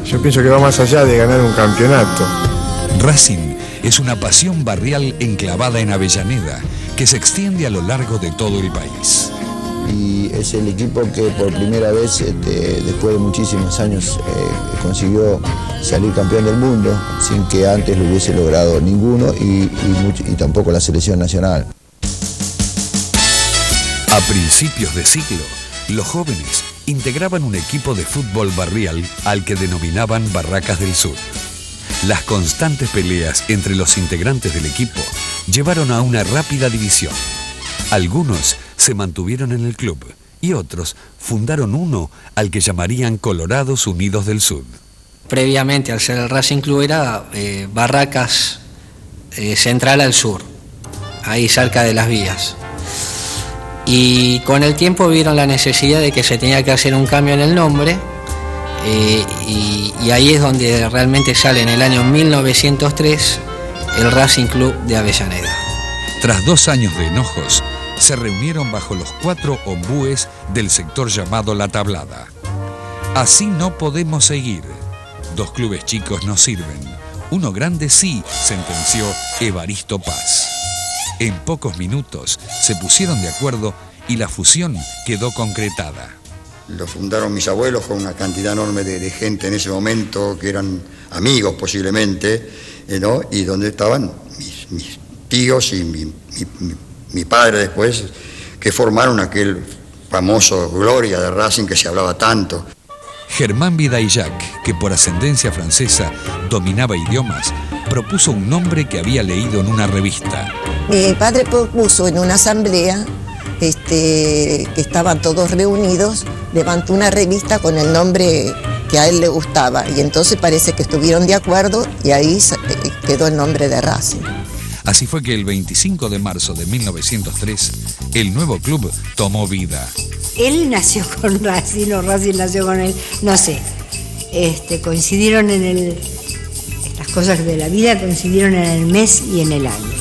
Yo pienso que va más allá de ganar un campeonato. Racing es una pasión barrial enclavada en Avellaneda que se extiende a lo largo de todo el país. Y es el equipo que por primera vez, después de muchísimos años, consiguió salir campeón del mundo sin que antes lo hubiese logrado ninguno y tampoco la selección nacional. A principios de siglo, los jóvenes integraban un equipo de fútbol barrial al que denominaban Barracas del Sur. Las constantes peleas entre los integrantes del equipo llevaron a una rápida división. Algunos se mantuvieron en el club y otros fundaron uno al que llamarían Colorados Unidos del Sur. Previamente, al ser el Racing Club, era Barracas Central al Sur, ahí cerca de las vías. Y con el tiempo vieron la necesidad de que se tenía que hacer un cambio en el nombre, y ahí es donde realmente sale en el año 1903 el Racing Club de Avellaneda. Tras 2 años de enojos, se reunieron bajo los 4 ombúes del sector llamado La Tablada. Así no podemos seguir. 2 clubes chicos no sirven. Uno grande sí, sentenció Evaristo Paz. En pocos minutos se pusieron de acuerdo y la fusión quedó concretada. Lo fundaron mis abuelos con una cantidad enorme de gente en ese momento, que eran amigos posiblemente, ¿no? Y donde estaban mis tíos y mi padre después, que formaron aquel famoso Gloria de Racing que se hablaba tanto. Germán Vidaillac, que por ascendencia francesa dominaba idiomas, propuso un nombre que había leído en una revista. Mi padre propuso en una asamblea, que estaban todos reunidos, levantó una revista con el nombre que a él le gustaba, y entonces parece que estuvieron de acuerdo y ahí quedó el nombre de Racing. Así fue que el 25 de marzo de 1903, el nuevo club tomó vida. Él nació con Racing, o Racing nació con él, no sé. Coincidieron estas cosas de la vida coincidieron en el mes y en el año.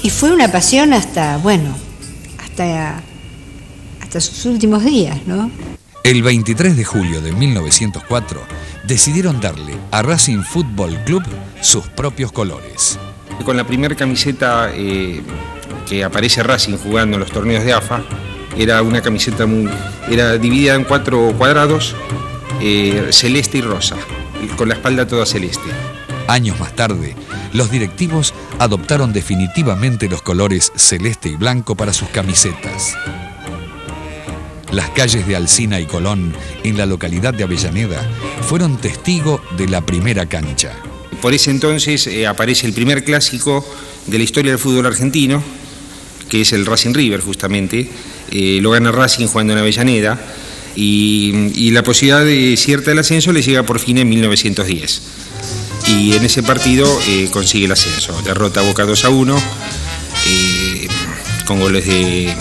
Y fue una pasión hasta sus últimos días, ¿no? El 23 de julio de 1904, decidieron darle a Racing Fútbol Club sus propios colores. Con la primera camiseta que aparece Racing jugando en los torneos de AFA, era una camiseta era dividida en 4 cuadrados, celeste y rosa, con la espalda toda celeste. Años más tarde, los directivos adoptaron definitivamente los colores celeste y blanco para sus camisetas. Las calles de Alsina y Colón, en la localidad de Avellaneda, fueron testigo de la primera cancha. Por ese entonces aparece el primer clásico de la historia del fútbol argentino, que es el Racing River justamente. Lo gana Racing jugando en Avellaneda y la posibilidad cierta del ascenso le llega por fin en 1910. Y en ese partido consigue el ascenso. Derrota a Boca 2-1 con goles de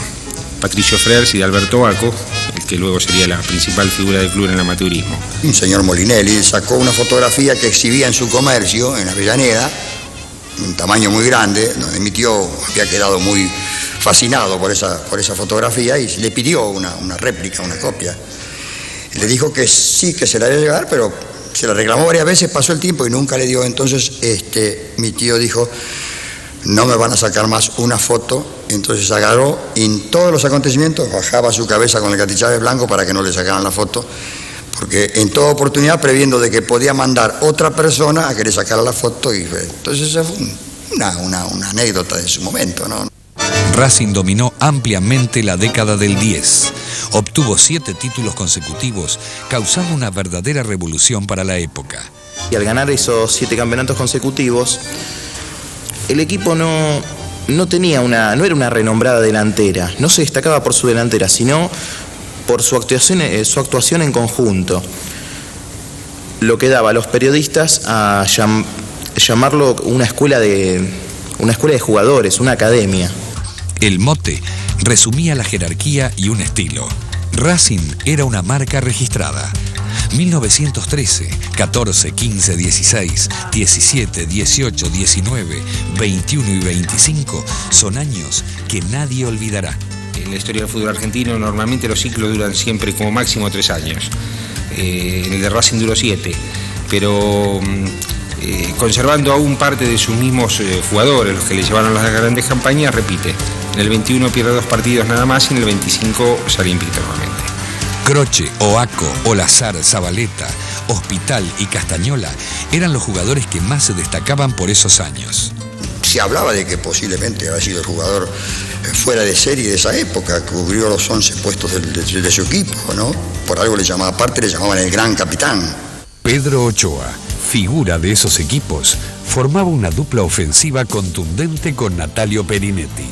Patricio Frers y de Alberto Baco, el que luego sería la principal figura del club en el amateurismo. Un señor Molinelli sacó una fotografía que exhibía en su comercio, en Avellaneda, un tamaño muy grande, donde mi tío había quedado muy fascinado por esa fotografía y le pidió una réplica, una copia. Le dijo que sí, que se la iba a llevar, pero se la reclamó varias veces, pasó el tiempo y nunca le dio. Entonces mi tío dijo: no me van a sacar más una foto. Entonces agarró y en todos los acontecimientos bajaba su cabeza con el catichave blanco para que no le sacaran la foto, porque en toda oportunidad previendo de que podía mandar otra persona a que le sacara la foto. Y entonces esa fue una anécdota de su momento, ¿no? Racing dominó ampliamente la década del 10. Obtuvo 7 títulos consecutivos, causando una verdadera revolución para la época. Y al ganar esos 7 campeonatos consecutivos, el equipo no era una renombrada delantera, no se destacaba por su delantera, sino por su actuación en conjunto. Lo que daba a los periodistas a llamarlo una escuela de jugadores, una academia. El mote resumía la jerarquía y un estilo. Racing era una marca registrada. 1913, 14, 15, 16, 17, 18, 19, 21 y 25 son años que nadie olvidará. En la historia del fútbol argentino normalmente los ciclos duran siempre como máximo 3 años. en el de Racing duró 7, pero conservando aún parte de sus mismos jugadores, los que le llevaron las grandes campañas, repite. En el 21 pierde 2 partidos nada más y en el 25 sale invicto nuevamente. Croce, Oaco, Olazar, Zabaleta, Hospital y Castañola eran los jugadores que más se destacaban por esos años. Se hablaba de que posiblemente había sido el jugador fuera de serie de esa época, que cubrió los 11 puestos de su equipo, ¿no? Por algo le llamaban el gran capitán. Pedro Ochoa, figura de esos equipos, formaba una dupla ofensiva contundente con Natalio Perinetti.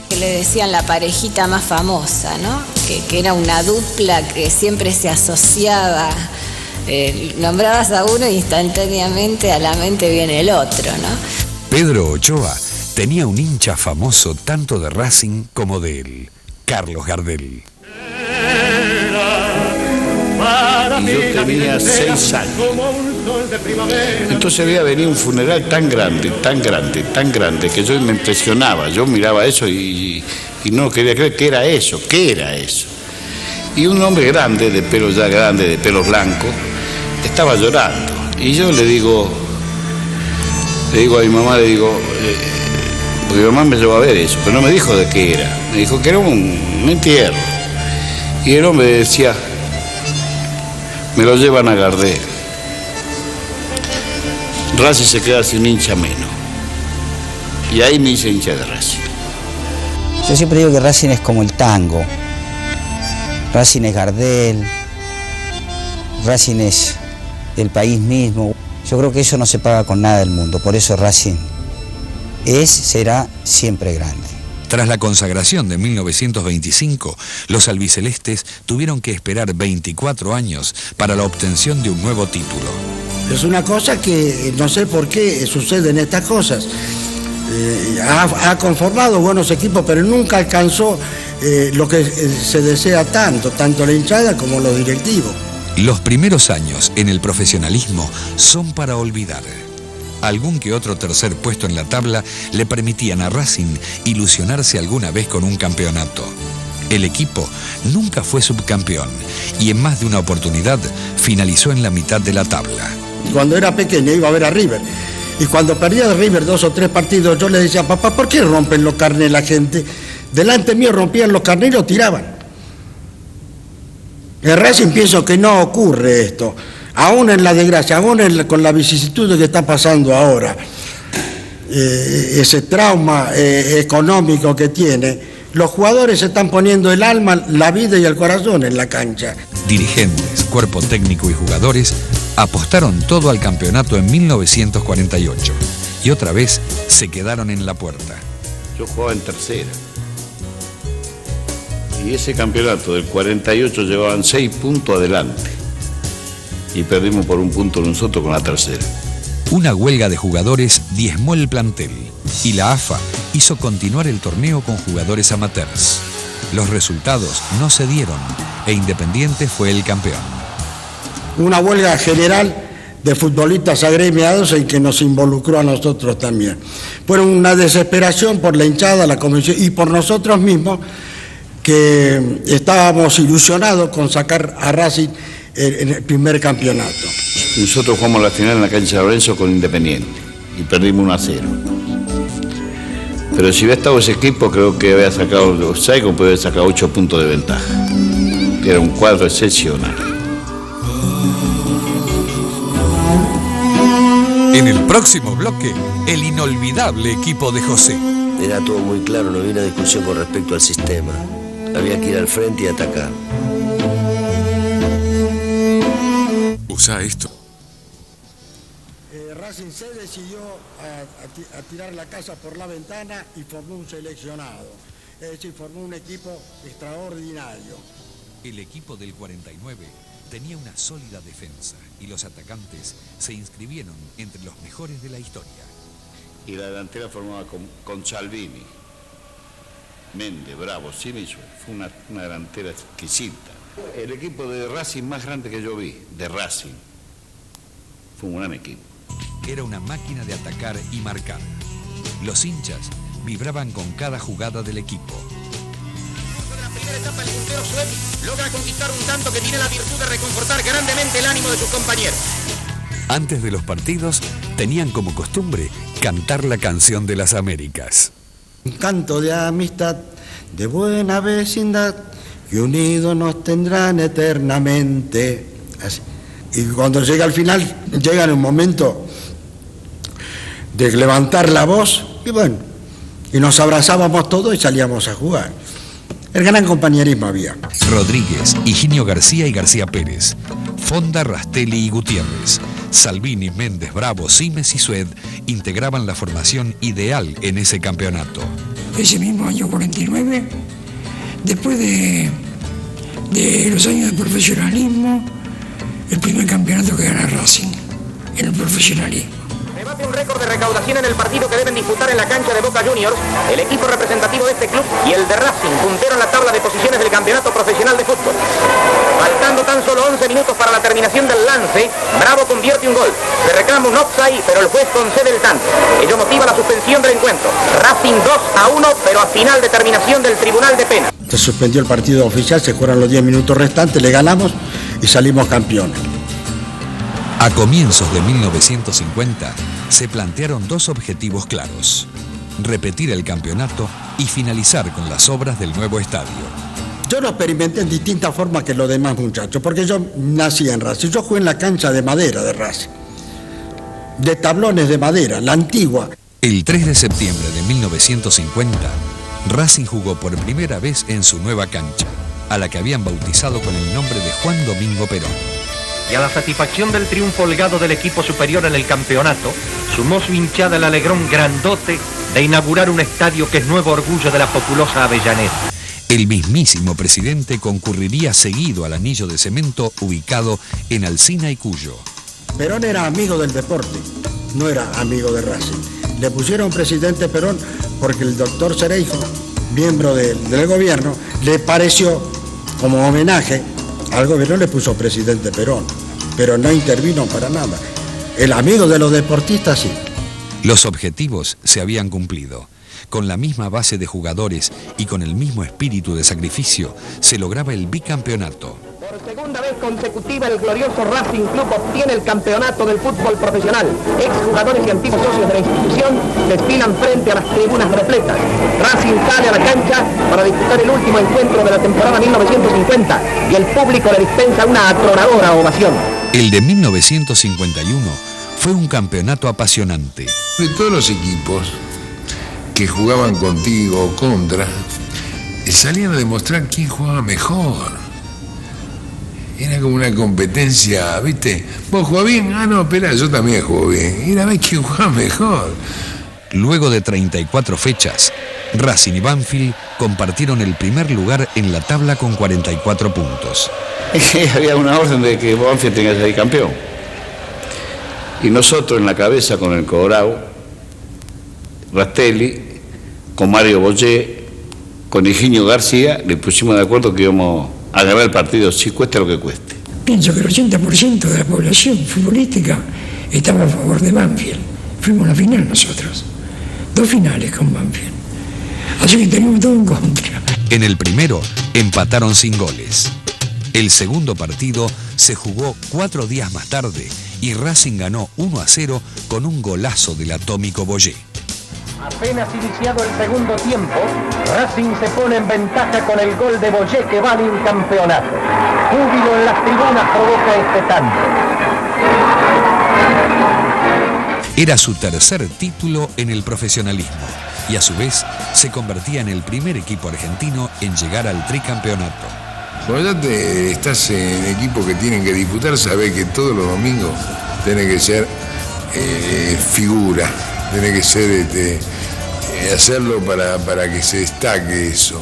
Que le decían la parejita más famosa, ¿no? Que era una dupla que siempre se asociaba. Nombrabas a uno e instantáneamente a la mente viene el otro, ¿no? Pedro Ochoa tenía un hincha famoso tanto de Racing como de él, Carlos Gardel. Y yo tenía 6 años. Entonces había venido un funeral tan grande, que yo me impresionaba. Yo miraba eso y no quería creer que era eso, ¿qué era eso? Y un hombre grande, de pelo ya grande, de pelo blanco, estaba llorando. Y yo le digo a mi mamá, porque mi mamá me llevó a ver eso, pero no me dijo de qué era. Me dijo que era un entierro. Y el hombre decía, me lo llevan a Gardel. Racing se queda sin hincha menos. Y ahí me hice hincha de Racing. Yo siempre digo que Racing es como el tango. Racing es Gardel. Racing es el país mismo. Yo creo que eso no se paga con nada del mundo. Por eso Racing será siempre grande. Tras la consagración de 1925, los albicelestes tuvieron que esperar 24 años para la obtención de un nuevo título. Es una cosa que no sé por qué suceden estas cosas. Ha conformado buenos equipos, pero nunca alcanzó lo que se desea tanto la hinchada como los directivos. Los primeros años en el profesionalismo son para olvidar. Algún que otro tercer puesto en la tabla le permitían a Racing ilusionarse alguna vez con un campeonato. El equipo nunca fue subcampeón y en más de una oportunidad finalizó en la mitad de la tabla. Cuando era pequeño iba a ver a River y cuando perdía de River 2 o 3 partidos yo le decía, papá, ¿por qué rompen los carnés la gente? Delante mío rompían los carnés y los tiraban. En Racing pienso que no ocurre esto. Aún en la desgracia, con la vicisitud que está pasando ahora, ese trauma económico que tiene, los jugadores se están poniendo el alma, la vida y el corazón en la cancha. Dirigentes, cuerpo técnico y jugadores apostaron todo al campeonato en 1948 y otra vez se quedaron en la puerta. Yo jugaba en tercera. Y ese campeonato del 48 llevaban 6 puntos adelante. Y perdimos por 1 punto nosotros con la tercera. Una huelga de jugadores diezmó el plantel y la AFA hizo continuar el torneo con jugadores amateurs. Los resultados no se dieron e Independiente fue el campeón. Una huelga general de futbolistas agremiados en que nos involucró a nosotros también. Fue una desesperación por la hinchada, la comisión y por nosotros mismos, que estábamos ilusionados con sacar a Racing en el primer campeonato. Nosotros jugamos la final en la cancha de Lorenzo con Independiente y perdimos 1-0. Pero si hubiera estado ese equipo, creo que había sacado, Saigo puede haber sacado 8 puntos de ventaja. Era un cuadro excepcional. En el próximo bloque, el inolvidable equipo de José. Era todo muy claro, no había una discusión con respecto al sistema. Había que ir al frente y atacar. Usa esto. Racing se decidió a tirar la casa por la ventana y formó un seleccionado. Es decir, formó un equipo extraordinario. El equipo del 49 tenía una sólida defensa y los atacantes se inscribieron entre los mejores de la historia. Y la delantera formada con Salvini, Méndez, Bravo, Simiso. Fue una delantera exquisita. El equipo de Racing más grande que yo vi, de Racing, fue un gran equipo. Era una máquina de atacar y marcar. Los hinchas vibraban con cada jugada del equipo. primera etapa el puntero Suez logra conquistar un tanto que tiene la virtud de reconfortar grandemente el ánimo de sus compañeros. Antes de los partidos, tenían como costumbre cantar la canción de las Américas. Un canto de amistad, de buena vecindad, que unidos nos tendrán eternamente. Así. Y cuando llega al final, llega en un momento de levantar la voz, y bueno, y nos abrazábamos todos y salíamos a jugar. El gran compañerismo había. Rodríguez, Higinio García y García Pérez, Fonda, Rastelli y Gutiérrez, Salvini, Méndez, Bravo, Simes y Sued integraban la formación ideal en ese campeonato. Ese mismo año 49, después de los años de profesionalismo, el primer campeonato que gana Racing en el profesionalismo. Debate un récord de recaudación en el partido que deben disputar en la cancha de Boca Juniors, el equipo representativo de este club y el de Racing, puntero en la tabla de posiciones del campeonato profesional de fútbol. Faltando tan solo 11 minutos para la terminación del lance, Bravo convierte un gol. Se reclama un offside, pero el juez concede el tanto. Ello motiva la suspensión del encuentro. Racing 2-1, pero a final de terminación del Tribunal de Pena. Se suspendió el partido oficial, se jugaron los 10 minutos restantes, le ganamos y salimos campeones. A comienzos de 1950 se plantearon dos objetivos claros: repetir el campeonato y finalizar con las obras del nuevo estadio. Yo lo experimenté en distintas formas que los demás muchachos, porque yo nací en Racing, yo jugué en la cancha de madera de Racing, de tablones de madera, la antigua. El 3 de septiembre de 1950, Racing jugó por primera vez en su nueva cancha, a la que habían bautizado con el nombre de Juan Domingo Perón. Y a la satisfacción del triunfo holgado del equipo superior en el campeonato, sumó su hinchada el alegrón grandote de inaugurar un estadio que es nuevo orgullo de la populosa Avellaneda. El mismísimo presidente concurriría seguido al anillo de cemento ubicado en Alsina y Cuyo. Perón era amigo del deporte, no era amigo de Racing. Le pusieron presidente Perón porque el doctor Cereijo, miembro del gobierno, le pareció, como homenaje al gobierno, le puso presidente Perón, pero no intervino para nada. El amigo de los deportistas sí. Los objetivos se habían cumplido. Con la misma base de jugadores y con el mismo espíritu de sacrificio, se lograba el bicampeonato. Por segunda vez consecutiva, el glorioso Racing Club obtiene el campeonato del fútbol profesional. Exjugadores y antiguos socios de la institución desfilan frente a las tribunas repletas. Racing sale a la cancha para disputar el último encuentro de la temporada 1950 y el público le dispensa una atronadora ovación. El de 1951 fue un campeonato apasionante. De todos los equipos que jugaban contigo o contra, salían a demostrar quién jugaba mejor. Era como una competencia, ¿viste? ¿Vos jugás bien? Ah, no, espera, yo también juego bien. Era a ver quién jugaba mejor. Luego de 34 fechas, Racing y Banfield compartieron el primer lugar en la tabla con 44 puntos. Había una orden de que Banfield tenía que salir campeón. Y nosotros en la cabeza con el Colorado, Rastelli, con Mario Boyé, con Higinio García, le pusimos de acuerdo que íbamos a ganar el partido, si cueste lo que cueste. Pienso que el 80% de la población futbolística estaba a favor de Banfield. Fuimos a la final nosotros. 2 finales con Banfield. Así que teníamos todo en contra. En el primero empataron sin goles. El segundo partido se jugó 4 días más tarde y Racing ganó 1-0 con un golazo del atómico Boyé. Apenas iniciado el segundo tiempo, Racing se pone en ventaja con el gol de Boyé que vale un campeonato. Júbilo en las tribunas provoca este tanto. Era su tercer título en el profesionalismo y a su vez se convertía en el primer equipo argentino en llegar al tricampeonato. Cuando ya estás en equipos que tienen que disputar, sabés que todos los domingos tiene que ser figura, tiene que ser hacerlo para que se destaque eso.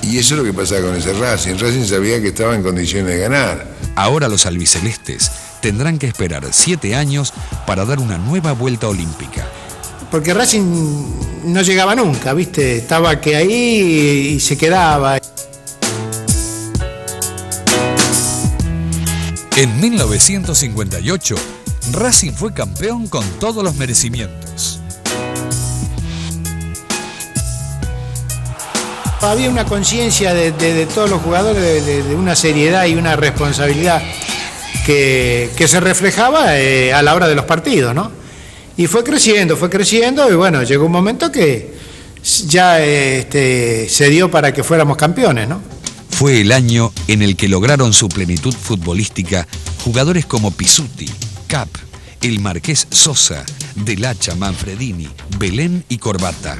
Y eso es lo que pasa con ese Racing. Racing sabía que estaba en condiciones de ganar. Ahora los albicelestes tendrán que esperar 7 años para dar una nueva vuelta olímpica. Porque Racing no llegaba nunca, ¿viste? Estaba que ahí y se quedaba. En 1958, Racing fue campeón con todos los merecimientos. Había una conciencia de todos los jugadores de una seriedad y una responsabilidad que se reflejaba a la hora de los partidos, ¿no? Y fue creciendo y bueno, llegó un momento que ya se dio para que fuéramos campeones, ¿no? Fue el año en el que lograron su plenitud futbolística jugadores como Pizzuti, Cap, el Marqués Sosa, Del Hacha, Manfredini, Belén y Corbata.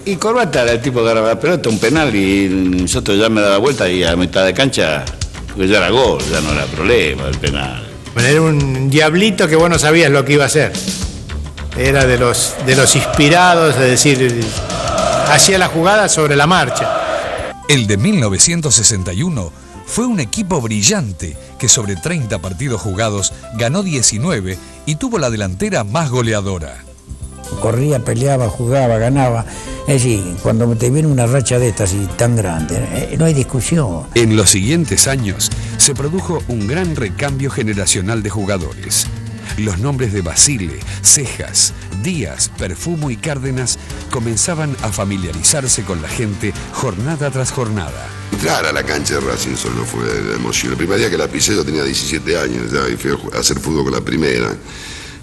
Y Corbata era el tipo que agarraba la pelota, un penal, y nosotros ya me daba vuelta y a mitad de cancha, porque ya era gol, ya no era problema el penal. Bueno, era un diablito que vos no sabías lo que iba a hacer. Era de los inspirados, es decir, hacía la jugada sobre la marcha. El de 1961 fue un equipo brillante que sobre 30 partidos jugados ganó 19 y tuvo la delantera más goleadora. Corría, peleaba, jugaba, ganaba. Es decir, cuando te viene una racha de estas y tan grande, no hay discusión. En los siguientes años se produjo un gran recambio generacional de jugadores. Los nombres de Basile, Cejas, Díaz, Perfumo y Cárdenas comenzaban a familiarizarse con la gente jornada tras jornada. Entrar a la cancha de Racing solo fue la emoción. El primer día que la pisé yo tenía 17 años ya y fui a hacer fútbol con la primera,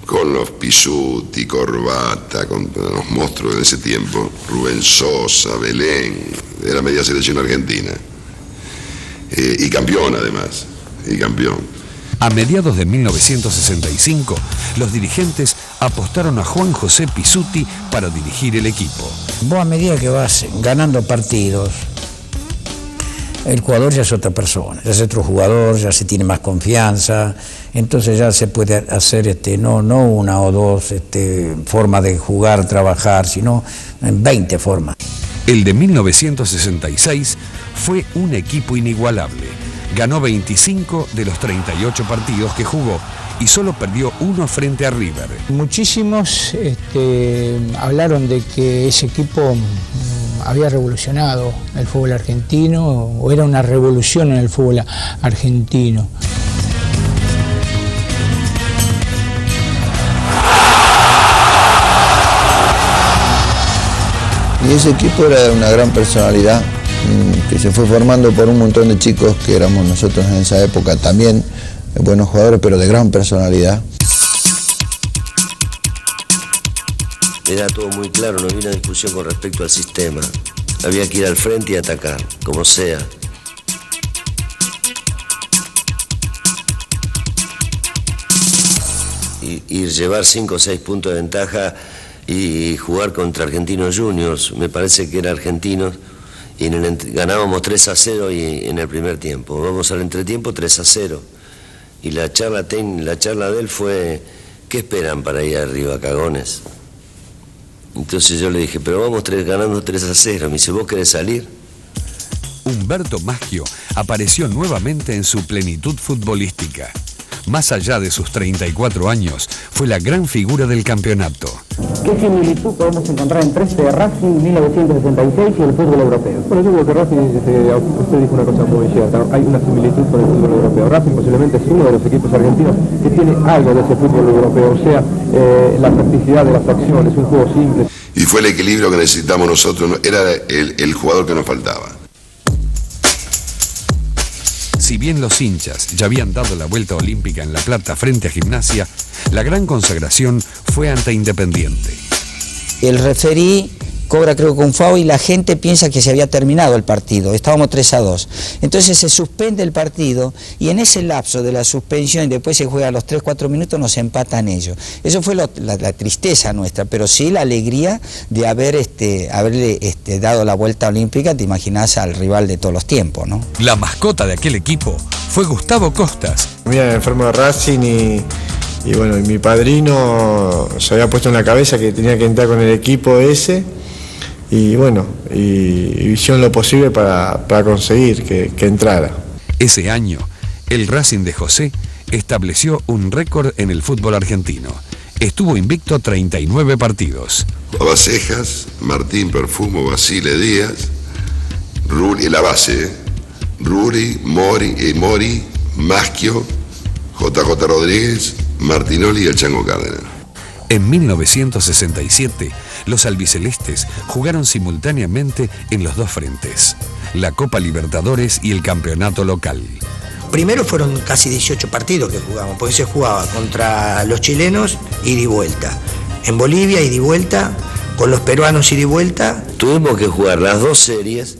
con los Pizzuti, Corbata, con los monstruos de ese tiempo, Rubén Sosa, Belén, era media selección argentina. Y campeón además, y campeón. A mediados de 1965, los dirigentes apostaron a Juan José Pizzuti para dirigir el equipo. Vos a medida que vas ganando partidos, el jugador ya es otra persona, ya es otro jugador, ya se tiene más confianza, entonces ya se puede hacer no una o dos formas de jugar, trabajar, sino en 20 formas. El de 1966 fue un equipo inigualable. Ganó 25 de los 38 partidos que jugó y solo perdió uno frente a River. Muchísimos hablaron de que ese equipo había revolucionado el fútbol argentino o era una revolución en el fútbol argentino. Y ese equipo era de una gran personalidad que se fue formando por un montón de chicos que éramos nosotros en esa época también, buenos jugadores, pero de gran personalidad. Era todo muy claro, no había una discusión con respecto al sistema. Había que ir al frente y atacar, como sea. Y llevar 5 o 6 puntos de ventaja y jugar contra Argentinos Juniors, me parece que era Argentinos, y ganábamos 3-0 y en el primer tiempo. Vamos al entretiempo 3-0. Y la charla de él fue, ¿qué esperan para ir arriba, cagones? Entonces yo le dije, pero vamos ganando 3-0. Me dice, ¿vos querés salir? Humberto Maggio apareció nuevamente en su plenitud futbolística. Más allá de sus 34 años, fue la gran figura del campeonato. ¿Qué similitud podemos encontrar entre Racing 1966 y el fútbol europeo? Bueno, yo creo que Racing, usted dijo una cosa muy cierta, hay una similitud con el fútbol europeo. Racing posiblemente es uno de los equipos argentinos que tiene algo de ese fútbol europeo, o sea, la practicidad de las acciones, un juego simple. Y fue el equilibrio que necesitamos nosotros, era el jugador que nos faltaba. Si bien los hinchas ya habían dado la vuelta olímpica en La Plata frente a Gimnasia, la gran consagración fue ante Independiente. El referí cobra creo que un foul y la gente piensa que se había terminado el partido, estábamos 3-2. Entonces se suspende el partido y en ese lapso de la suspensión y después se juega a los 3-4 minutos nos empatan ellos. Eso fue la tristeza nuestra, pero sí la alegría de haberle dado la vuelta olímpica, te imaginás al rival de todos los tiempos, ¿no? La mascota de aquel equipo fue Gustavo Costas. Mira, enfermo de Racing y bueno, mi padrino se había puesto en la cabeza que tenía que entrar con el equipo ese. Y bueno, y hicieron lo posible para conseguir que entrara. Ese año, el Racing de José estableció un récord en el fútbol argentino. Estuvo invicto 39 partidos. Cejas, Martín, Perfumo, Basile, Díaz, Ruri, la base, Ruri, Mori, Maschio, JJ Rodríguez, Martinoli y el Chango Cárdenas. En 1967, los albicelestes jugaron simultáneamente en los dos frentes, la Copa Libertadores y el campeonato local. Primero fueron casi 18 partidos que jugamos, porque se jugaba contra los chilenos ida y vuelta, en Bolivia ida y vuelta, con los peruanos ida y vuelta. Tuvimos que jugar las dos series.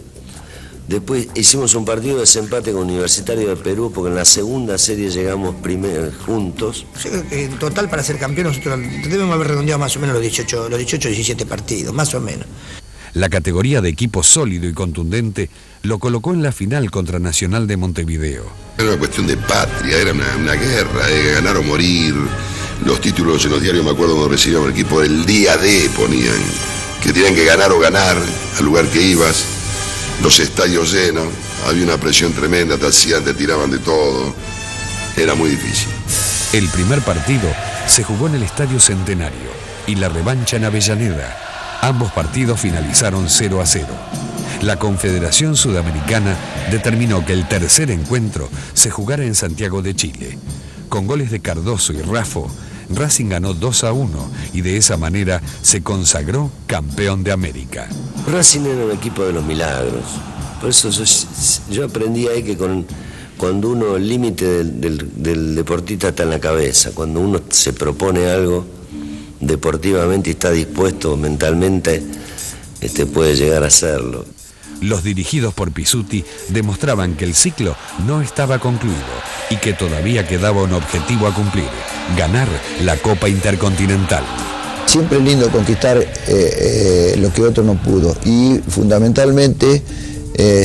Después hicimos un partido de desempate con Universitario de Perú, porque en la segunda serie llegamos juntos. O sea, en total, para ser campeón, nosotros debemos haber redondeado más o menos los 18 17 partidos, más o menos. La categoría de equipo sólido y contundente lo colocó en la final contra Nacional de Montevideo. Era una cuestión de patria, era una guerra, ganar o morir. Los títulos en los diarios, me acuerdo cuando recibíamos el equipo, el día D ponían, que tenían que ganar o ganar al lugar que ibas. Los estadios llenos, había una presión tremenda, te hacían, te tiraban de todo. Era muy difícil. El primer partido se jugó en el Estadio Centenario y la revancha en Avellaneda. Ambos partidos finalizaron 0-0. La Confederación Sudamericana determinó que el tercer encuentro se jugara en Santiago de Chile. Con goles de Cardoso y Raffo, Racing ganó 2-1 y de esa manera se consagró campeón de América. Racing era un equipo de los milagros. Por eso yo aprendí ahí que cuando uno, el límite del deportista está en la cabeza. Cuando uno se propone algo deportivamente y está dispuesto mentalmente, puede llegar a hacerlo. Los dirigidos por Pizzuti demostraban que el ciclo no estaba concluido y que todavía quedaba un objetivo a cumplir: ganar la Copa Intercontinental. Siempre es lindo conquistar lo que otro no pudo y fundamentalmente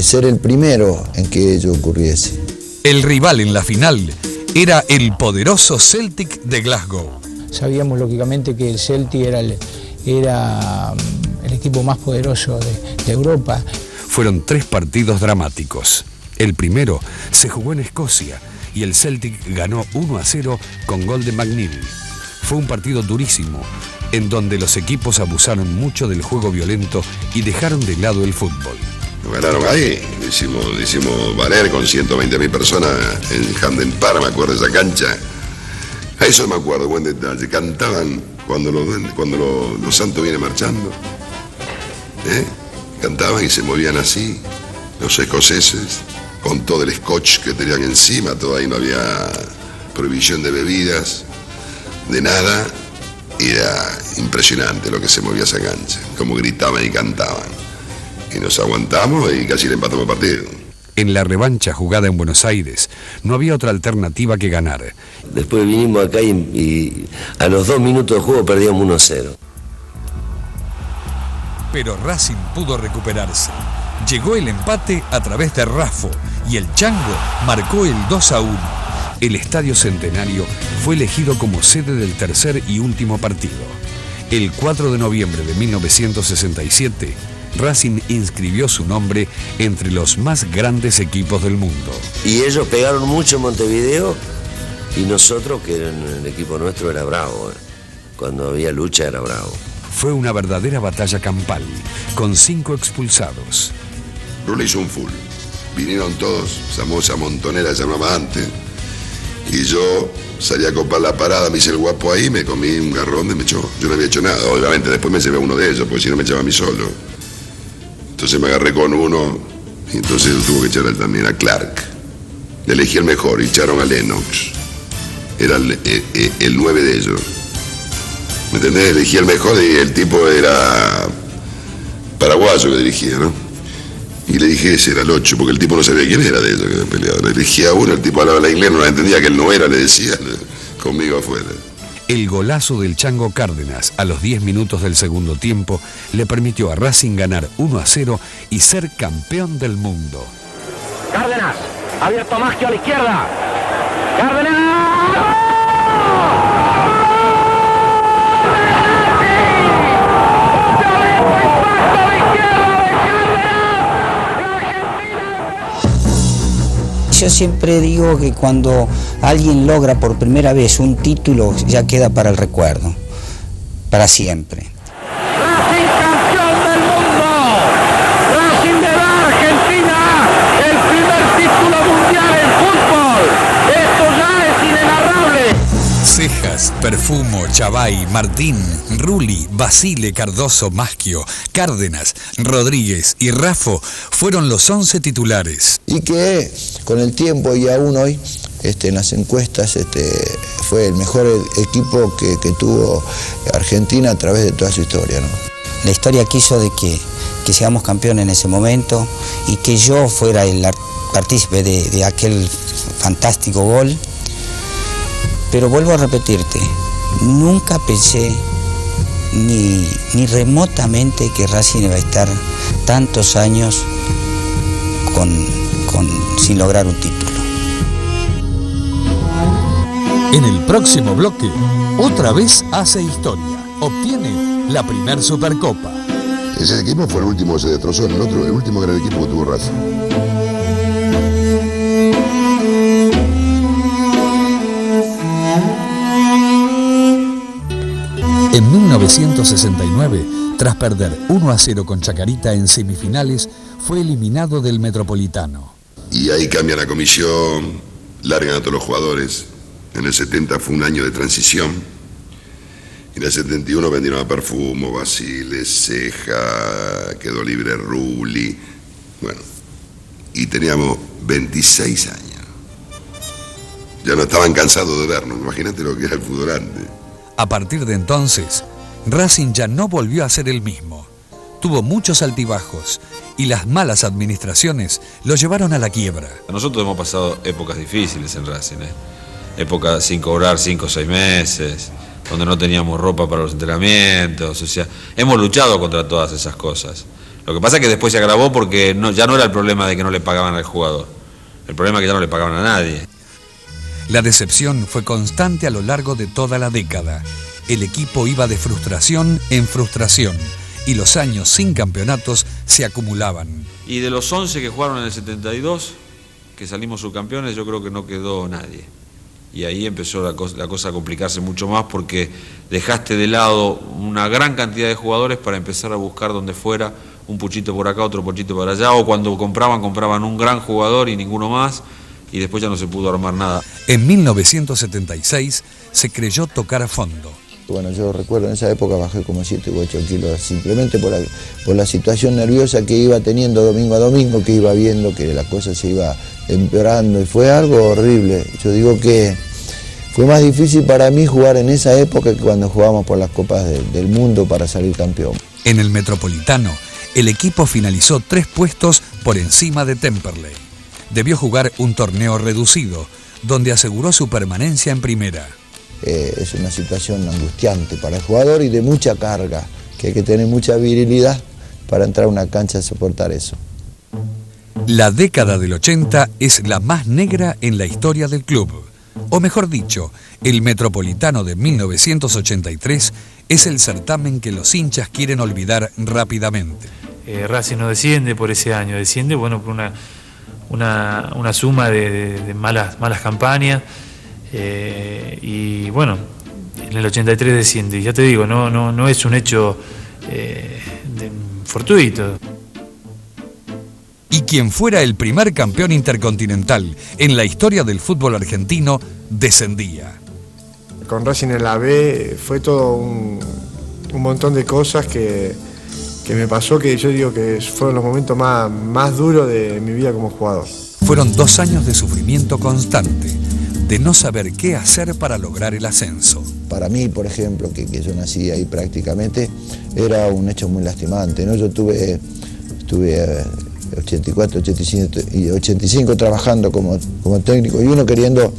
ser el primero en que ello ocurriese. El rival en la final era el poderoso Celtic de Glasgow. Sabíamos lógicamente que el Celtic era el equipo más poderoso de Europa. Fueron 3 partidos dramáticos. El primero se jugó en Escocia y el Celtic ganó 1-0 con gol de McNeil. Fue un partido durísimo, en donde los equipos abusaron mucho del juego violento y dejaron de lado el fútbol. Nos ganaron ahí, hicimos valer con 120.000 personas en Hamden Park, me acuerdo de esa cancha. A eso me acuerdo, buen detalle. Cantaban cuando los santos vienen marchando. Cantaban y se movían así, los escoceses, con todo el scotch que tenían encima, todo ahí no había prohibición de bebidas, de nada. Y era impresionante lo que se movía esa cancha, como gritaban y cantaban. Y nos aguantamos y casi le empatamos el partido. En la revancha jugada en Buenos Aires, no había otra alternativa que ganar. Después vinimos acá y a los 2 minutos de juego perdíamos 1-0. Pero Racing pudo recuperarse. Llegó el empate a través de Raffo y el Chango marcó el 2-1. El Estadio Centenario fue elegido como sede del tercer y último partido. El 4 de noviembre de 1967, Racing inscribió su nombre entre los más grandes equipos del mundo. Y ellos pegaron mucho en Montevideo y nosotros, que el equipo nuestro era bravo. Cuando había lucha era bravo. Fue una verdadera batalla campal, con 5 expulsados. Rula hizo un full. Vinieron todos, esa montonera se llamaba antes. Y yo salí a copar la parada, me hice el guapo ahí, me comí un garrón y me echó. Yo no había hecho nada, obviamente después me llevé a uno de ellos, porque si no me echaba a mí solo. Entonces me agarré con uno, y entonces tuvo que echar también a Clark. Le elegí el mejor, y echaron a Lennox. Era el 9 de ellos. ¿Me entendés? Elegí el mejor y el tipo era paraguayo que dirigía, ¿no? Y le dije ese era el 8, porque el tipo no sabía quién era de ellos que habían peleado. Le elegí a uno, el tipo hablaba la inglés, no la entendía, que él no era, le decía, conmigo afuera. El golazo del Chango Cárdenas a los 10 minutos del segundo tiempo le permitió a Racing ganar 1-0 y ser campeón del mundo. Cárdenas, abierto Maggio a la izquierda. ¡Cárdenas! Yo siempre digo que cuando alguien logra por primera vez un título, ya queda para el recuerdo, para siempre. Racing campeón del mundo, Racing de la Argentina, el primer título mundial en fútbol. Esto ya es inenarrable. Cejas, Perfumo, Chavay, Martín, Rulli, Basile, Cardoso, Maschio, Cárdenas, Rodríguez y Raffo fueron los 11 titulares. Y que con el tiempo y aún hoy en las encuestas fue el mejor equipo que tuvo Argentina a través de toda su historia, ¿no? La historia quiso de que seamos campeones en ese momento y que yo fuera el partícipe de aquel fantástico gol. Pero vuelvo a repetirte, nunca pensé ni remotamente que Racing iba a estar tantos años sin lograr un título. En el próximo bloque, otra vez hace historia. Obtiene la primer Supercopa. Ese equipo fue el último, se destrozó. El último gran equipo que tuvo Racing. En 1969, tras perder 1-0 con Chacarita en semifinales, fue eliminado del Metropolitano. Y ahí cambia la comisión, largan a todos los jugadores. En el 70 fue un año de transición. Y en el 71 vendieron a Perfumo, Basile, Ceja, quedó libre Rulli. Bueno, y teníamos 26 años. Ya no estaban cansados de vernos, imagínate lo que era el fútbol antes. A partir de entonces, Racing ya no volvió a ser el mismo. Tuvo muchos altibajos y las malas administraciones lo llevaron a la quiebra. Nosotros hemos pasado épocas difíciles en Racing, épocas sin cobrar 5 o 6 meses, donde no teníamos ropa para los entrenamientos, o sea, hemos luchado contra todas esas cosas. Lo que pasa es que después se agravó porque ya no era el problema de que no le pagaban al jugador, el problema es que ya no le pagaban a nadie. La decepción fue constante a lo largo de toda la década. El equipo iba de frustración en frustración y los años sin campeonatos se acumulaban. Y de los 11 que jugaron en el 72, que salimos subcampeones, yo creo que no quedó nadie. Y ahí empezó la cosa a complicarse mucho más porque dejaste de lado una gran cantidad de jugadores para empezar a buscar donde fuera un puchito por acá, otro puchito por allá, o cuando compraban un gran jugador y ninguno más, y después ya no se pudo armar nada. En 1976 se creyó tocar a fondo. Bueno, yo recuerdo en esa época bajé como 7 u 8 kilos, simplemente por la situación nerviosa que iba teniendo domingo a domingo, que iba viendo que la cosa se iba empeorando y fue algo horrible. Yo digo que fue más difícil para mí jugar en esa época que cuando jugábamos por las Copas del Mundo para salir campeón. En el Metropolitano, el equipo finalizó 3 puestos por encima de Temperley. Debió jugar un torneo reducido, donde aseguró su permanencia en primera. Es una situación angustiante para el jugador y de mucha carga, que hay que tener mucha virilidad para entrar a una cancha a soportar eso. La década del 80 es la más negra en la historia del club. O mejor dicho, el Metropolitano de 1983 es el certamen que los hinchas quieren olvidar rápidamente. Racing no desciende por ese año, desciende por una suma de malas campañas. Y bueno, en el 83 desciende, y ya te digo, no es un hecho fortuito. Y quien fuera el primer campeón intercontinental en la historia del fútbol argentino, descendía. Con Racing en la B fue todo un montón de cosas que me pasó, que yo digo que fueron los momentos más duros de mi vida como jugador. Fueron 2 años de sufrimiento constante, de no saber qué hacer para lograr el ascenso. Para mí, por ejemplo, que yo nací ahí prácticamente, era un hecho muy lastimante, ¿no? Yo estuve 84, 85 y 85 trabajando como técnico y uno queriendo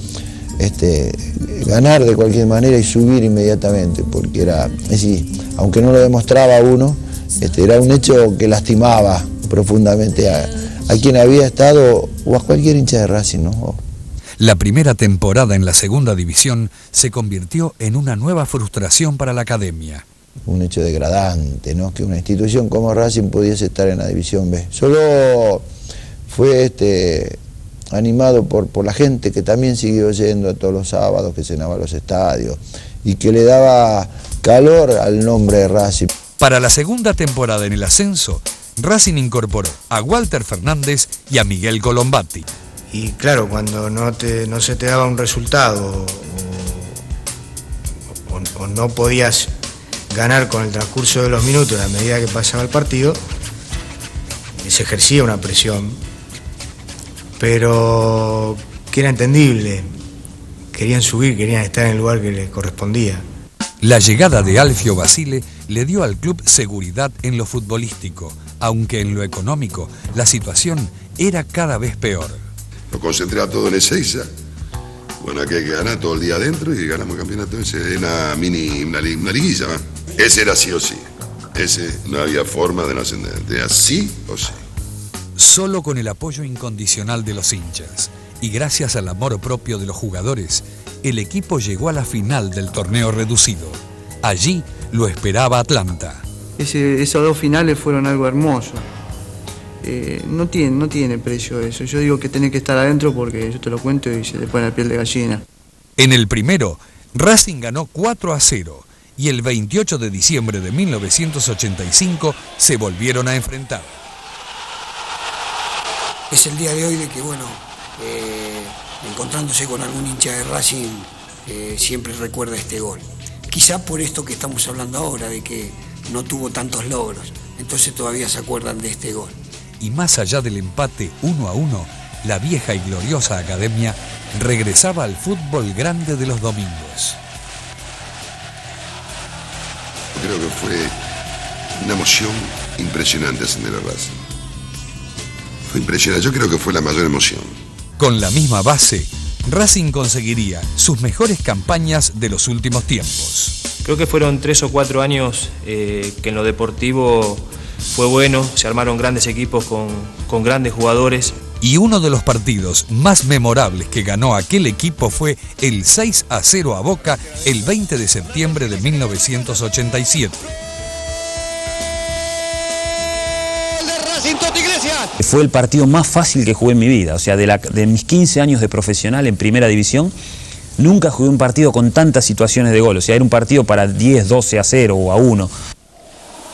ganar de cualquier manera y subir inmediatamente, porque era, es decir, aunque no lo demostraba uno, era un hecho que lastimaba profundamente a quien había estado o a cualquier hincha de Racing, ¿no? La primera temporada en la segunda división se convirtió en una nueva frustración para la academia. Un hecho degradante, ¿no? Que una institución como Racing pudiese estar en la división B. Solo fue animado por la gente que también siguió yendo a todos los sábados, que llenaba los estadios y que le daba calor al nombre de Racing. Para la segunda temporada en el ascenso, Racing incorporó a Walter Fernández y a Miguel Colombati. Y claro, cuando no se te daba un resultado o no podías ganar con el transcurso de los minutos a medida que pasaba el partido, se ejercía una presión, pero que era entendible. Querían subir, querían estar en el lugar que les correspondía. La llegada de Alfio Basile le dio al club seguridad en lo futbolístico, aunque en lo económico la situación era cada vez peor. Lo concentraba todo en Ezeiza. Bueno, aquí hay que ganar todo el día adentro y ganamos el campeonato. Ese era una liguilla, ¿no? Ese era sí o sí. Ese no había forma de no ascender. Era sí o sí. Solo con el apoyo incondicional de los hinchas y gracias al amor propio de los jugadores, el equipo llegó a la final del torneo reducido. Allí lo esperaba Atlanta. Esos dos finales fueron algo hermoso. No tiene precio eso. Yo digo que tenés que estar adentro porque yo te lo cuento y se te pone la piel de gallina. En el primero, Racing ganó 4-0 y el 28 de diciembre de 1985 se volvieron a enfrentar. Es el día de hoy de que, bueno, encontrándose con algún hincha de Racing, siempre recuerda este gol. Quizá por esto que estamos hablando ahora, de que no tuvo tantos logros, entonces todavía se acuerdan de este gol. Y más allá del empate 1-1, la vieja y gloriosa academia regresaba al fútbol grande de los domingos. Creo que fue una emoción impresionante ascender a Racing. Fue impresionante, yo creo que fue la mayor emoción. Con la misma base, Racing conseguiría sus mejores campañas de los últimos tiempos. Creo que fueron 3 o 4 años que en lo deportivo fue bueno, se armaron grandes equipos con grandes jugadores. Y uno de los partidos más memorables que ganó aquel equipo fue el 6-0 a Boca el 20 de septiembre de 1987. Fue el partido más fácil que jugué en mi vida, o sea, de mis 15 años de profesional en primera división, nunca jugué un partido con tantas situaciones de gol, o sea, era un partido para 10, 12-0 o a 1.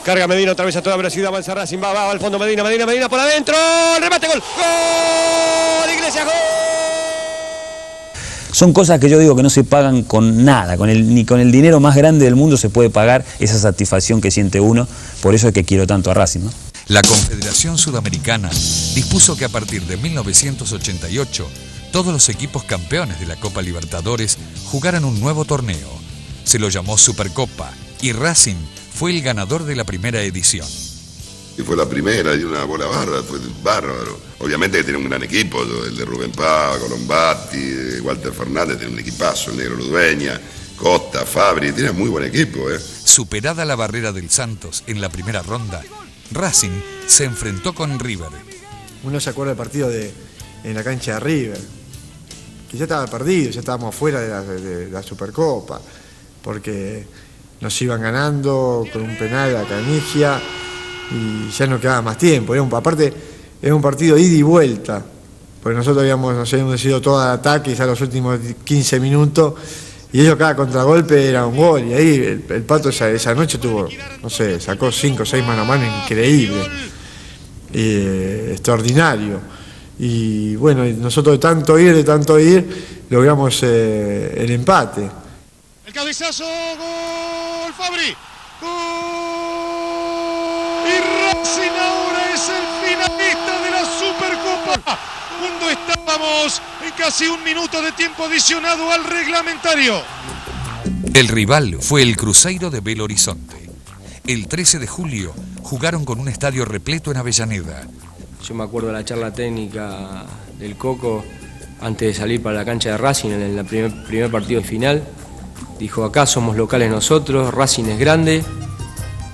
Carga Medina otra vez a toda velocidad, avanza Racing, va al fondo Medina por adentro, remate, gol, gol, Iglesias, gol. Son cosas que yo digo que no se pagan con nada, ni con el dinero más grande del mundo se puede pagar esa satisfacción que siente uno, por eso es que quiero tanto a Racing, ¿no? La Confederación Sudamericana dispuso que a partir de 1988 todos los equipos campeones de la Copa Libertadores jugaran un nuevo torneo. Se lo llamó Supercopa y Racing fue el ganador de la primera edición. Y fue la primera, dio una bola bárbara, fue bárbaro. Obviamente que tiene un gran equipo, el de Rubén Pava, Colombatti, Walter Fernández, tiene un equipazo, el negro Ludueña, Costa, Fabri, tiene muy buen equipo. Superada la barrera del Santos en la primera ronda, Racing se enfrentó con River. Uno se acuerda del partido en la cancha de River, que ya estaba perdido, ya estábamos fuera de la Supercopa, porque nos iban ganando con un penal a Canigia y ya no quedaba más tiempo. Aparte, era un partido ida y vuelta, porque nosotros nos habíamos decidido todo al ataque ya los últimos 15 minutos. Y ellos cada contragolpe era un gol, y ahí el Pato esa noche tuvo, no sé, sacó 5 o 6 mano a mano increíble, extraordinario. Y bueno, nosotros de tanto ir, logramos el empate. El cabezazo, gol, Fabri, gol, y Racing ahora es el finalista de la Supercopa. Cuando estábamos en casi un minuto de tiempo adicionado al reglamentario. El rival fue el Cruzeiro de Belo Horizonte. El 13 de julio jugaron con un estadio repleto en Avellaneda. Yo me acuerdo de la charla técnica del Coco antes de salir para la cancha de Racing en el primer partido final. Dijo, acá somos locales nosotros, Racing es grande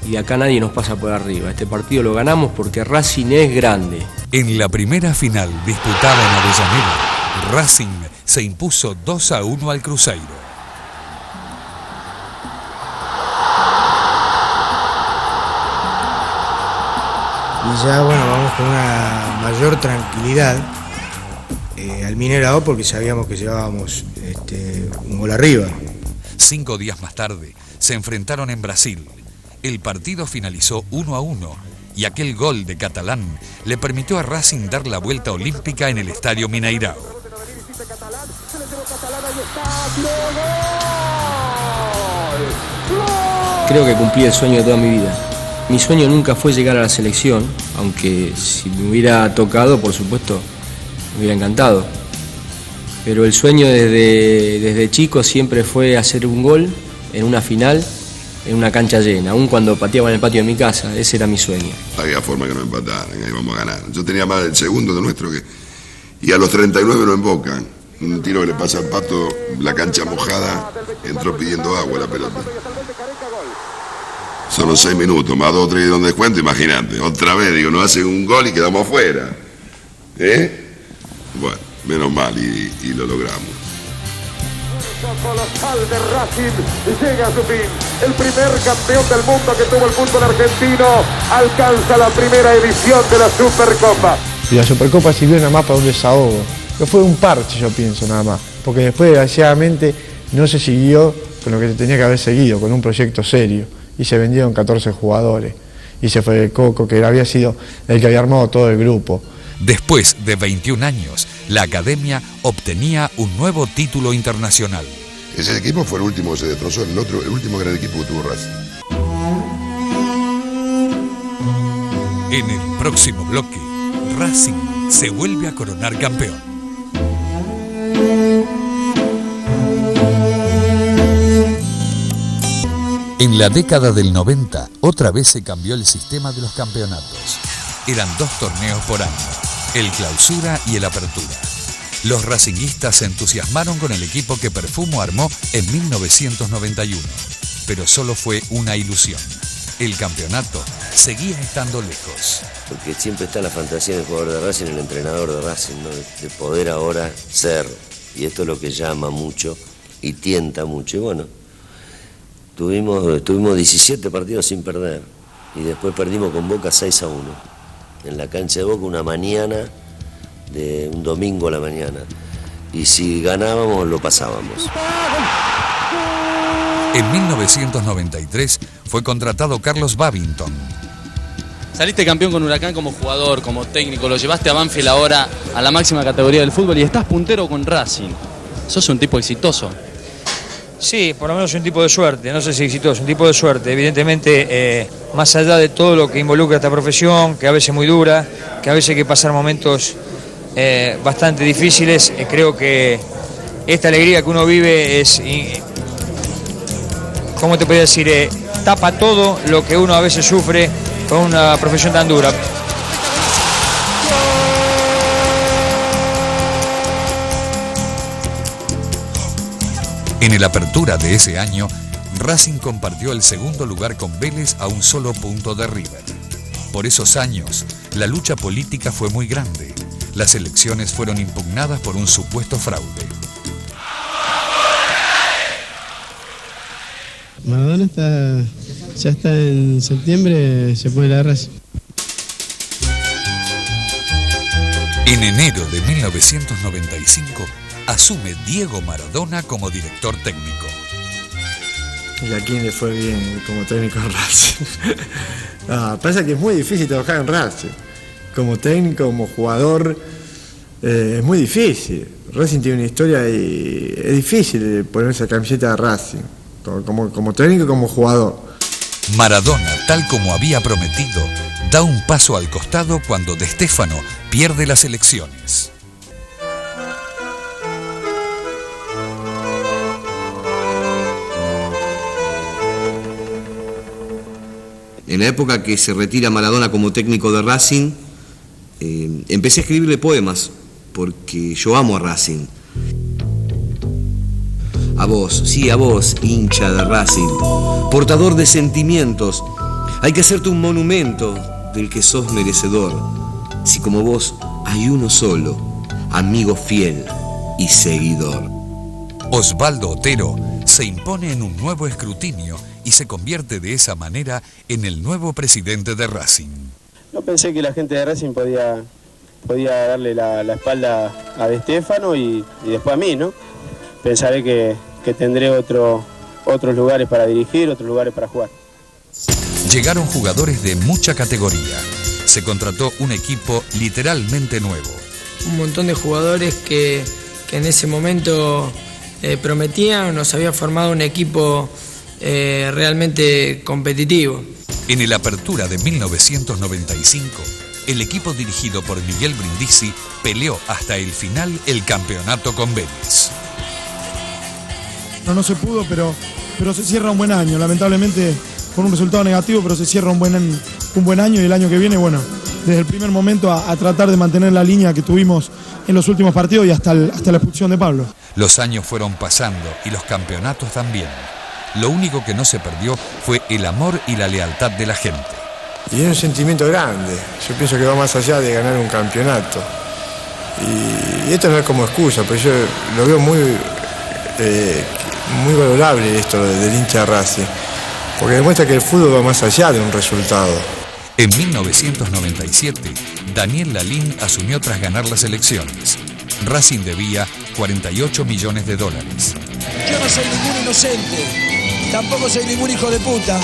y acá nadie nos pasa por arriba. Este partido lo ganamos porque Racing es grande. En la primera final disputada en Avellaneda, Racing se impuso 2-1 al Cruzeiro. Y ya, bueno, vamos con una mayor tranquilidad al Mineirao porque sabíamos que llevábamos un gol arriba. 5 días más tarde se enfrentaron en Brasil. El partido finalizó 1-1 y aquel gol de Catalán le permitió a Racing dar la vuelta olímpica en el Estadio Mineirao. Creo que cumplí el sueño de toda mi vida. Mi sueño nunca fue llegar a la selección, aunque si me hubiera tocado, por supuesto, me hubiera encantado. Pero el sueño desde chico siempre fue hacer un gol en una final, en una cancha llena, aun cuando pateaba en el patio de mi casa. Ese era mi sueño. Había forma que no empataran, ahí vamos a ganar. Yo tenía más el segundo de nuestro que... Y a los 39 no embocan. Un tiro que le pasa al Pato, la cancha mojada, entró pidiendo agua la pelota. Son los 6 minutos, más 2 o 3 de donde descuento, imagínate. Otra vez, digo, nos hacen un gol y quedamos afuera. Bueno, menos mal y lo logramos. Colosal de Racing llega a su fin. El primer campeón del mundo que tuvo el fútbol argentino alcanza la primera edición de la Supercopa. Y la Supercopa sirvió nada más para un desahogo. Que fue un parche, yo pienso, nada más. Porque después, desgraciadamente, no se siguió con lo que se tenía que haber seguido, con un proyecto serio. Y se vendieron 14 jugadores. Y se fue el Coco, que había sido el que había armado todo el grupo. Después de 21 años, la Academia obtenía un nuevo título internacional. Ese equipo fue el último que se destrozó, el último gran equipo que tuvo Racing. En el próximo bloque, Racing se vuelve a coronar campeón. En la década del 90, otra vez se cambió el sistema de los campeonatos. Eran 2 torneos por año, el Clausura y el Apertura. Los racinguistas se entusiasmaron con el equipo que Perfumo armó en 1991, pero solo fue una ilusión. El campeonato seguía estando lejos. Porque siempre está la fantasía del jugador de Racing, el entrenador de Racing, ¿no? De poder ahora ser, y esto es lo que llama mucho y tienta mucho. Y bueno, tuvimos 17 partidos sin perder, y después perdimos con Boca 6-1, en la cancha de Boca, una mañana, de un domingo a la mañana, y si ganábamos lo pasábamos. En 1993 fue contratado Carlos Babington. Saliste campeón con Huracán como jugador, como técnico, lo llevaste a Banfield ahora a la máxima categoría del fútbol y estás puntero con Racing. Sos un tipo exitoso. Sí, por lo menos un tipo de suerte, no sé si exitoso, un tipo de suerte. Evidentemente, más allá de todo lo que involucra esta profesión, que a veces es muy dura, que a veces hay que pasar momentos bastante difíciles, creo que esta alegría que uno vive es, ¿cómo te podría decir? Tapa todo lo que uno a veces sufre con una profesión tan dura. En el Apertura de ese año, Racing compartió el segundo lugar con Vélez a un solo punto de River. Por esos años, la lucha política fue muy grande. Las elecciones fueron impugnadas por un supuesto fraude. Maradona ya está en septiembre, se pone la Racing. En enero de 1995, asume Diego Maradona como director técnico. ¿Y a quién le fue bien como técnico en Racing? Pasa que es muy difícil trabajar en Racing. Como técnico, como jugador, es muy difícil. Racing tiene una historia y es difícil ponerse la camiseta de Racing. Como técnico y como jugador. Maradona, tal como había prometido, da un paso al costado cuando De Stéfano pierde las elecciones. En la época que se retira Maradona como técnico de Racing, empecé a escribirle poemas, porque yo amo a Racing. A vos, sí, a vos, hincha de Racing, portador de sentimientos, hay que hacerte un monumento del que sos merecedor. Si como vos hay uno solo, amigo fiel y seguidor. Osvaldo Otero se impone en un nuevo escrutinio y se convierte de esa manera en el nuevo presidente de Racing. No pensé que la gente de Racing podía darle la espalda a De Stéfano y después a mí, ¿no? Pensaré que tendré otros lugares para dirigir, otros lugares para jugar. Llegaron jugadores de mucha categoría. Se contrató un equipo literalmente nuevo. Un montón de jugadores que en ese momento prometían, nos había formado un equipo realmente competitivo. En el Apertura de 1995, el equipo dirigido por Miguel Brindisi peleó hasta el final el campeonato con Vélez. No se pudo, pero se cierra un buen año. Lamentablemente con un resultado negativo, pero se cierra un buen año, y el año que viene, bueno, desde el primer momento a tratar de mantener la línea que tuvimos en los últimos partidos y hasta la expulsión de Pablo. Los años fueron pasando y los campeonatos también. Lo único que no se perdió fue el amor y la lealtad de la gente. Y es un sentimiento grande. Yo pienso que va más allá de ganar un campeonato. Y esto no es como excusa, pero yo lo veo muy valorable esto del hincha de Racing, porque demuestra que el fútbol va más allá de un resultado. En 1997, Daniel Lalín asumió tras ganar las elecciones. Racing debía $48 millones. Yo no soy ningún inocente, tampoco soy ningún hijo de puta.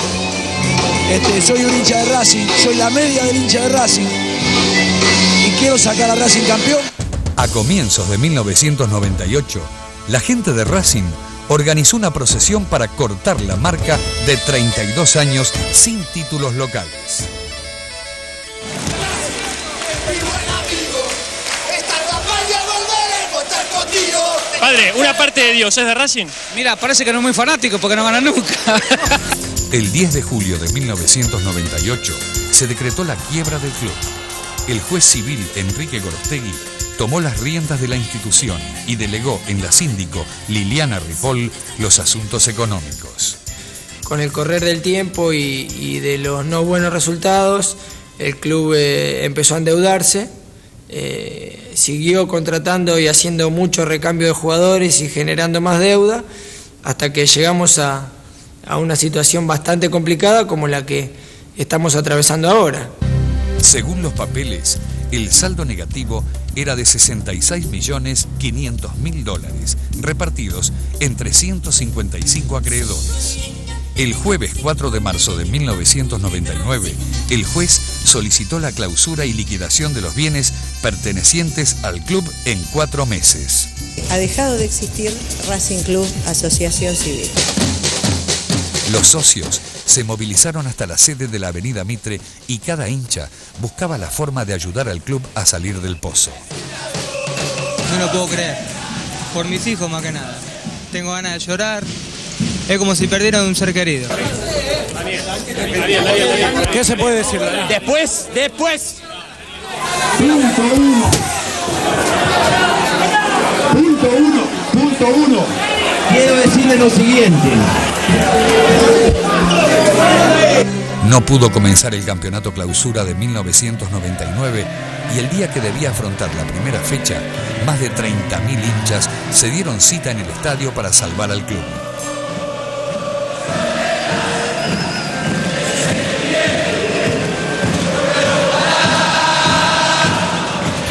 Soy un hincha de Racing, soy la media del hincha de Racing y quiero sacar a Racing campeón. A comienzos de 1998, la gente de Racing organizó una procesión para cortar la marca de 32 años sin títulos locales. Padre, una parte de Dios, ¿es de Racing? Mira, parece que no es muy fanático porque no gana nunca. El 10 de julio de 1998 se decretó la quiebra del club. El juez civil Enrique Gorostegui tomó las riendas de la institución y delegó en la síndico Liliana Ripoll los asuntos económicos. Con el correr del tiempo y de los no buenos resultados, el club empezó a endeudarse, siguió contratando y haciendo mucho recambio de jugadores y generando más deuda, hasta que llegamos a una situación bastante complicada como la que estamos atravesando ahora. Según los papeles, el saldo negativo era de $66.500.000, repartidos entre 155 acreedores. El jueves 4 de marzo de 1999, el juez solicitó la clausura y liquidación de los bienes pertenecientes al club en 4 meses. Ha dejado de existir Racing Club Asociación Civil. Los socios se movilizaron hasta la sede de la Avenida Mitre y cada hincha buscaba la forma de ayudar al club a salir del pozo. No lo puedo creer. Por mis hijos más que nada. Tengo ganas de llorar. Es como si perdiera un ser querido. ¿Qué se puede decir? Después. Punto uno. Quiero decirle lo siguiente. No pudo comenzar el campeonato clausura de 1999 y el día que debía afrontar la primera fecha, más de 30.000 hinchas se dieron cita en el estadio para salvar al club.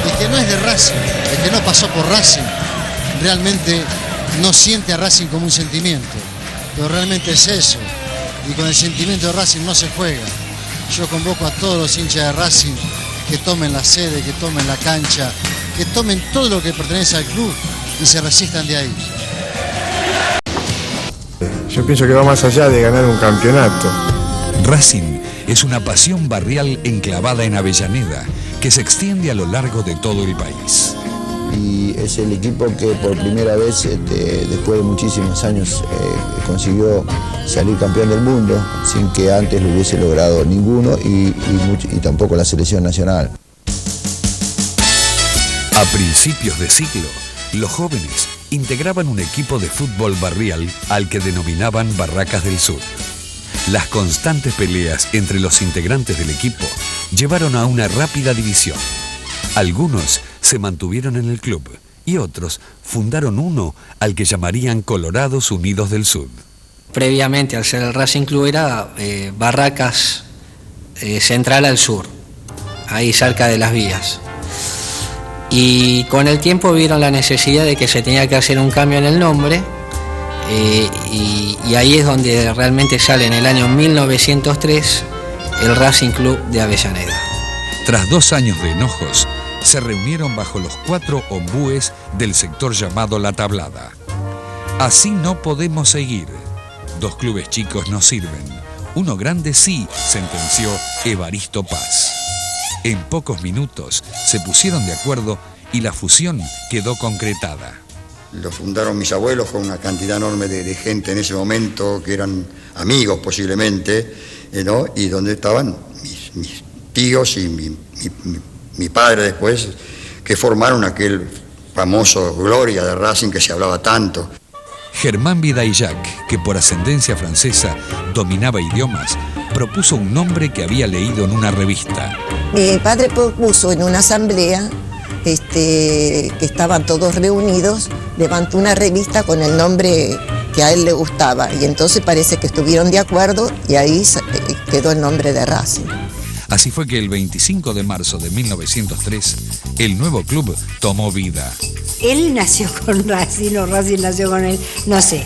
El que no es de Racing, el que no pasó por Racing, realmente no siente a Racing como un sentimiento, pero realmente es eso. Y con el sentimiento de Racing no se juega. Yo convoco a todos los hinchas de Racing que tomen la sede, que tomen la cancha, que tomen todo lo que pertenece al club y se resistan de ahí. Yo pienso que va más allá de ganar un campeonato. Racing es una pasión barrial enclavada en Avellaneda que se extiende a lo largo de todo el país. Y es el equipo que por primera vez, después de muchísimos años, consiguió salir campeón del mundo, sin que antes lo hubiese logrado ninguno y tampoco la selección nacional. A principios de siglo, los jóvenes integraban un equipo de fútbol barrial al que denominaban Barracas del Sur. Las constantes peleas entre los integrantes del equipo llevaron a una rápida división. Algunos se mantuvieron en el club y otros fundaron uno al que llamarían Colorados Unidos del Sur. Previamente, al ser el Racing Club, era Barracas Central al Sur, ahí cerca de las vías. Y con el tiempo vieron la necesidad de que se tenía que hacer un cambio en el nombre, y ahí es donde realmente sale en el año 1903 el Racing Club de Avellaneda. Tras 2 años de enojos, se reunieron bajo los 4 ombúes del sector llamado La Tablada. Así no podemos seguir, Dos clubes chicos no sirven. Uno grande sí, sentenció Evaristo Paz. En pocos minutos se pusieron de acuerdo y la fusión quedó concretada. Lo fundaron mis abuelos con una cantidad enorme de gente en ese momento, que eran amigos posiblemente, ¿no? Y donde estaban mis tíos y mi padre después, que formaron aquel famoso Gloria de Racing que se hablaba tanto. Germán Vidaillac, que por ascendencia francesa dominaba idiomas, propuso un nombre que había leído en una revista. Mi padre propuso en una asamblea, que estaban todos reunidos, levantó una revista con el nombre que a él le gustaba, y entonces parece que estuvieron de acuerdo y ahí quedó el nombre de Racing. Así fue que el 25 de marzo de 1903, el nuevo club tomó vida. Él nació con Racing, o Racing nació con él, no sé.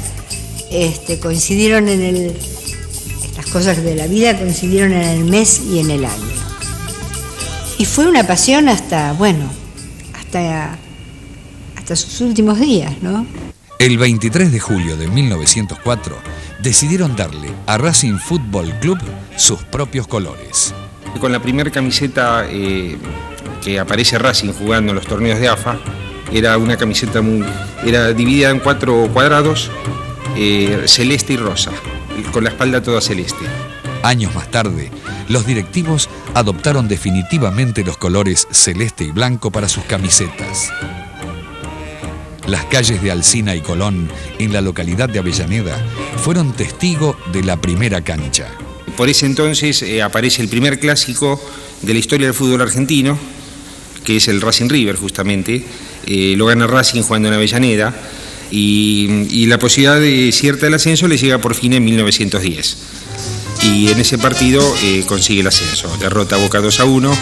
Coincidieron las cosas de la vida coincidieron en el mes y en el año. Y fue una pasión hasta sus últimos días, ¿no? El 23 de julio de 1904, decidieron darle a Racing Fútbol Club sus propios colores. Con la primera camiseta que aparece Racing jugando en los torneos de AFA, era una camiseta era dividida en 4 cuadrados, celeste y rosa, con la espalda toda celeste. Años más tarde, los directivos adoptaron definitivamente los colores celeste y blanco para sus camisetas. Las calles de Alsina y Colón, en la localidad de Avellaneda, fueron testigo de la primera cancha. Por ese entonces aparece el primer clásico de la historia del fútbol argentino, que es el Racing River justamente. Lo gana Racing jugando en Avellaneda y la posibilidad de cierta del ascenso le llega por fin en 1910. Y en ese partido consigue el ascenso. Derrota a Boca 2-1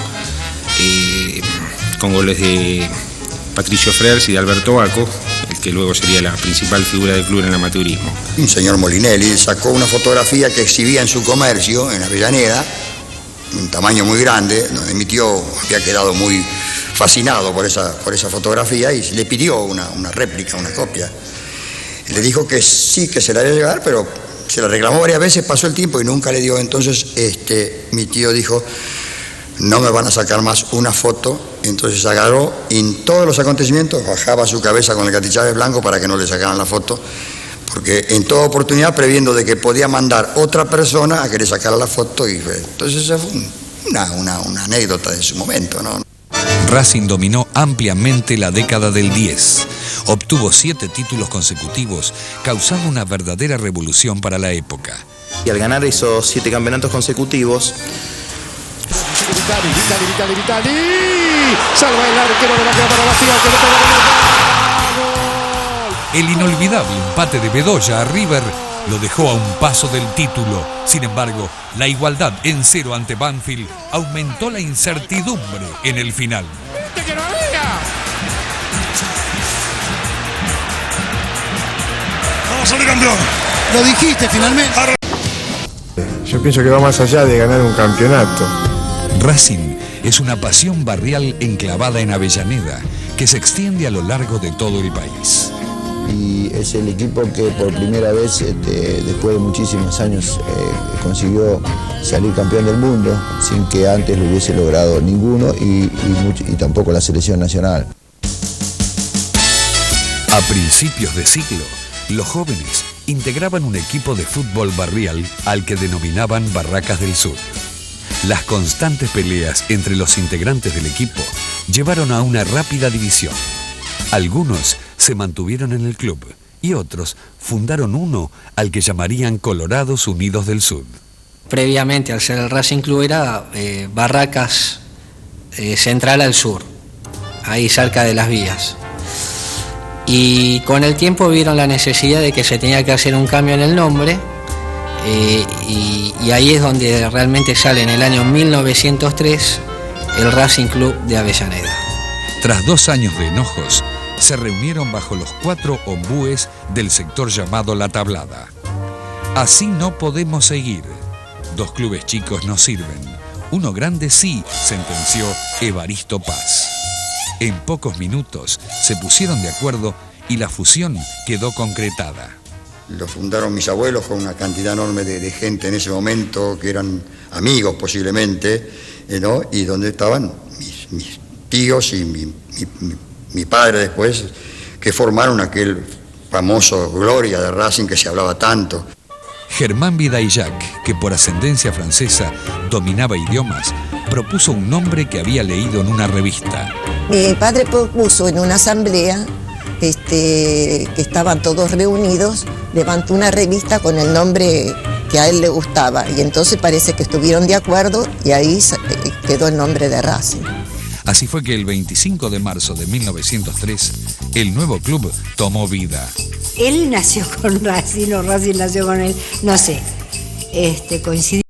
con goles de Patricio Frers y de Alberto Baco, el que luego sería la principal figura del club en el amateurismo. Un señor Molinelli sacó una fotografía que exhibía en su comercio, en Avellaneda, un tamaño muy grande, donde mi tío había quedado muy fascinado por esa fotografía y le pidió una réplica, una copia. Le dijo que sí, que se la iba a llevar, pero se la reclamó varias veces, pasó el tiempo y nunca le dio. Entonces mi tío dijo: no me van a sacar más una foto. Entonces agarró y en todos los acontecimientos bajaba su cabeza con el catichave blanco para que no le sacaran la foto, porque en toda oportunidad previendo de que podía mandar otra persona a que le sacara la foto. Y entonces esa fue una anécdota de su momento, ¿no? Racing dominó ampliamente la década del 10. Obtuvo 7 títulos consecutivos, causando una verdadera revolución para la época. Y al ganar esos 7 campeonatos consecutivos, Vitali. Salva el arquero de la para Vacía, que le pega. El inolvidable empate de Bedoya a River lo dejó a un paso del título. Sin embargo, la igualdad en 0 ante Banfield aumentó la incertidumbre en el final. Vamos a salir campeón. Lo dijiste finalmente. Yo pienso que va más allá de ganar un campeonato. Racing es una pasión barrial enclavada en Avellaneda que se extiende a lo largo de todo el país. Y es el equipo que por primera vez, después de muchísimos años, consiguió salir campeón del mundo sin que antes lo hubiese logrado ninguno y tampoco la selección nacional. A principios de siglo, los jóvenes integraban un equipo de fútbol barrial al que denominaban Barracas del Sur. Las constantes peleas entre los integrantes del equipo llevaron a una rápida división. Algunos se mantuvieron en el club y otros fundaron uno al que llamarían Colorados Unidos del Sur. Previamente, al ser el Racing Club, era Barracas Central al Sur, ahí cerca de las vías. Y con el tiempo vieron la necesidad de que se tenía que hacer un cambio en el nombre. Y ahí es donde realmente sale en el año 1903 el Racing Club de Avellaneda. Tras 2 años de enojos, se reunieron bajo los 4 ombúes del sector llamado La Tablada. Así no podemos seguir. 2 clubes chicos no sirven. Uno grande sí, sentenció Evaristo Paz. En pocos minutos se pusieron de acuerdo y la fusión quedó concretada. lo fundaron mis abuelos con una cantidad enorme de gente en ese momento, que eran amigos posiblemente, ¿no? Y donde estaban mis tíos y mi padre después, que formaron aquel famoso Gloria de Racing que se hablaba tanto. Germán Vidaillac, que por ascendencia francesa dominaba idiomas, propuso un nombre que había leído en una revista. Mi padre propuso en una asamblea, que estaban todos reunidos, levantó una revista con el nombre que a él le gustaba, y entonces parece que estuvieron de acuerdo y ahí quedó el nombre de Racing. Así fue que el 25 de marzo de 1903, el nuevo club tomó vida. Él nació con Racing o Racing nació con él, no sé, coincidió.